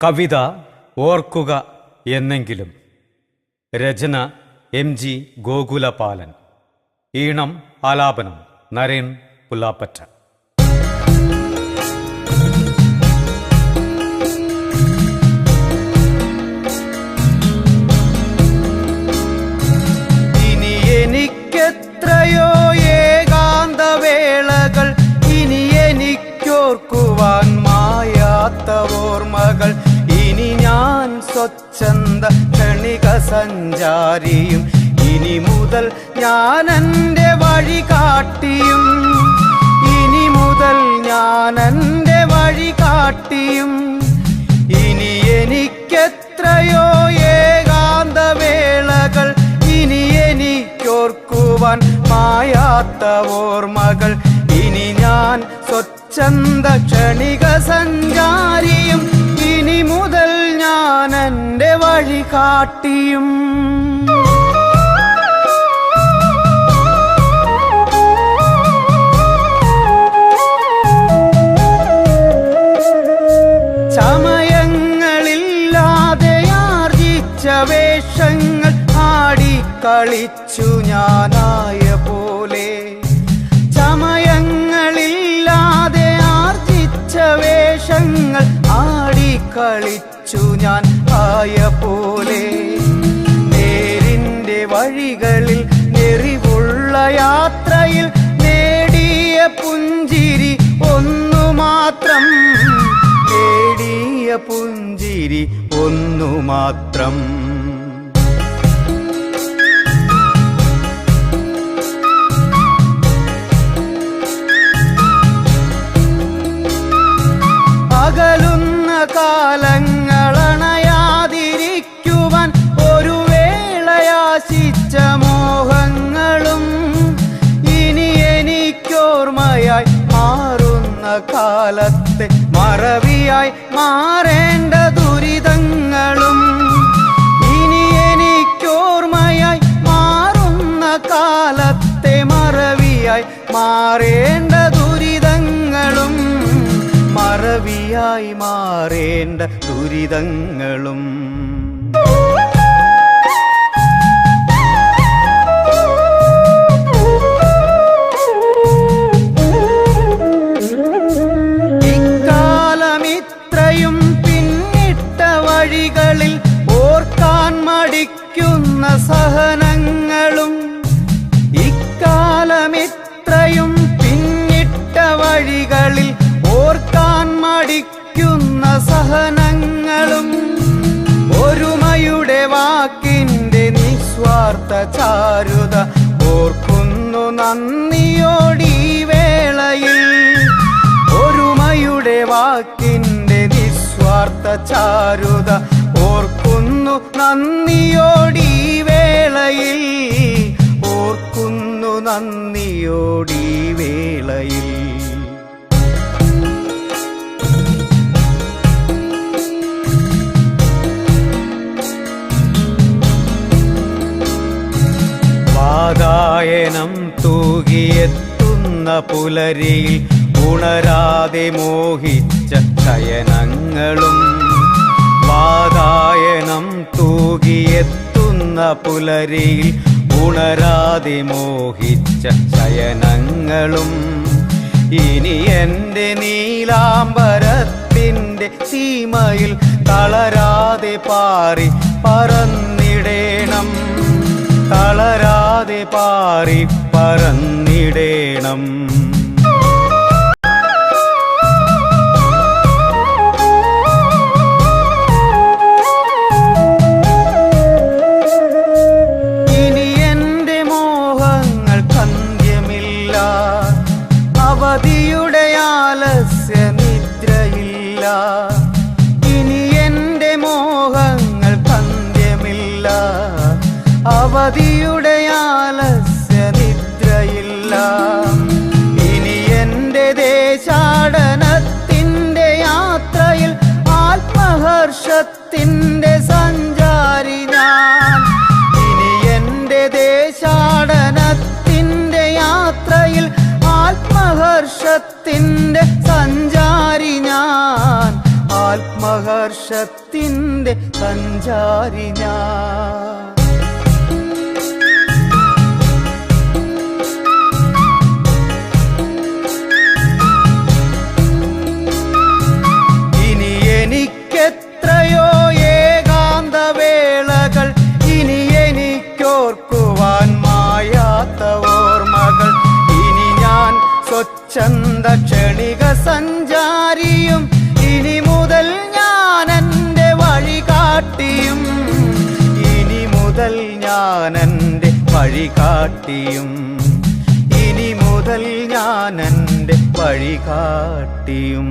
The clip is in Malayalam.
കവിത ഓർക്കുക എന്നെങ്കിലും. രചന MG ഗോകുലപാലൻ. ഈണം ആലാപനം നരേൻ പുലാപ്പറ്റ. ഇനി എനിക്കെത്രയോ ഏകാന്തവേളകൾ, ഇനി എനിക്കോർക്കുവാൻ മായാത്ത ഓർമ്മകൾ. ഇനി ഞാൻ സ്വച്ഛന്ത ക്ഷണിക സഞ്ചാരിയും, ഇനി മുതൽ ഞാൻ എൻ്റെ വഴി കാട്ടിയും. ഇനി മുതൽ ഞാൻ എൻ്റെ വഴി കാട്ടിയും. ഇനി എനിക്കെത്രയോ ഏകാന്തവേളകൾ, ഇനി എനിക്കോർക്കുവാൻ മായാത്ത ഓർമ്മകൾ. ഇനി ഞാൻ സ്വച്ഛന്ത ക്ഷണിക സഞ്ചാരിയും, ഇനി മുതൽ ഞാൻ എൻ്റെ വഴി കാട്ടിയും. ചമയങ്ങളില്ലാതെ ആർജിച്ച വേഷങ്ങൾ ആടിക്കളിച്ചു ഞാനായ പോലെ. ചമയങ്ങളില്ലാതെ ആർജിച്ച വേഷങ്ങൾ ആടിക്കളിച്ചു ഞാൻ ആയ പോലെ. നേരിൻ്റെ വഴികളിൽ നെറിവുള്ള യാത്രയിൽ നേടിയ പുഞ്ചിരി ഒന്നു മാത്രം, നേടിയ പുഞ്ചിരി ഒന്നു മാത്രം. അകലുന്ന കാലങ്ങളണയാതിരിക്കുവാൻ ഒരു വേളയാശിച്ച മോഹങ്ങളും, ഇനി എനിക്കോർമ്മയായി മാറുന്ന കാലത്തെ മറവിയായി മാറേണ്ട ദുരിതങ്ങളും. ഇനി എനിക്കോർമ്മയായി മാറുന്ന കാലത്തെ മറവിയായി മാറേണ്ട ദുരിതങ്ങളും, മറവിയായി മാറേണ്ട ദുരിതങ്ങളും. ഇക്കാലമിത്രയും പിന്നിട്ട വഴികളിൽ ഓർക്കാൻ മടിക്കുന്ന സഹനങ്ങളും. ഇക്കാലമിത്രയും പിന്നിട്ട വഴികളിൽ ഓർക്കാൻ മടിക്കുന്ന സഹനങ്ങളും. ഒരുമയുടെ വാക്കിൻ്റെ നിസ്വാർത്ഥ ചാരുത ഓർക്കുന്നു നന്ദിയോടീ വേളയിൽ. ഒരുമയുടെ വാക്കിൻ്റെ നിസ്വാർത്ഥ ചാരുത ഓർക്കുന്നു നന്ദിയോടീ വേളയിൽ. ഓർക്കുന്നു നന്ദിയോടീ വേളയിൽ. വാതായനം തൂകിയെത്തുന്ന പുലരിയിൽ ഉണരാതെ മോഹിച്ച ശയനങ്ങളും. വാതായനം തൂകിയെത്തുന്ന പുലരിയിൽ ഉണരാതെ മോഹിച്ച ശയനങ്ങളും. ഇനി എൻ്റെ നീലാംബരത്തിൻ്റെ സീമയിൽ തളരാതെ പാറി പറന്നിടേണം, തളരാതെ പാറി പറന്നിടേണം. ഇനി എൻ്റെ മോഹങ്ങൾക്കന്ത്യമില്ല, അവധിയുടെ ആലസ്യ നിദ്രയില്ല. ഇനി എൻ്റെ മോഹങ്ങൾക്കന്ത്യമില്ല, അവധിയുടെ ആലസ്യ നിദ്രയില്ല. ഇനി എൻ്റെ ദേശാടനത്തിൻ്റെ യാത്രയിൽ ആത്മഹർഷത്തിൻ്റെ സഞ്ചാരി ഞാൻ. ഇനി എൻ്റെ ദേശാടനത്തിൻ്റെ യാത്രയിൽ ആത്മഹർഷത്തിൻ്റെ സഞ്ചാരി ഞാൻ. ആത്മഹർഷ വർഷത്തിൻ്റെ സഞ്ചാരി ഞാൻ. ഇനി എനിക്കെത്രയോ ഏകാന്തവേളകൾ, ഇനി എനിക്കോർക്കുവാൻ മായാത്ത ഓർമ്മകൾ. ഇനി ഞാൻ സ്വച്ഛന്ത ക്ഷണിക സഞ്ചാരിയും, ഇനി മുതൽ ഞാൻ എൻ്റെ വഴികാട്ടിയും. ഇനി മുതൽ ഞാൻ എൻ്റെ വഴികാട്ടിയും. ഇനി മുതൽ ഞാൻ എൻ്റെ വഴികാട്ടിയും.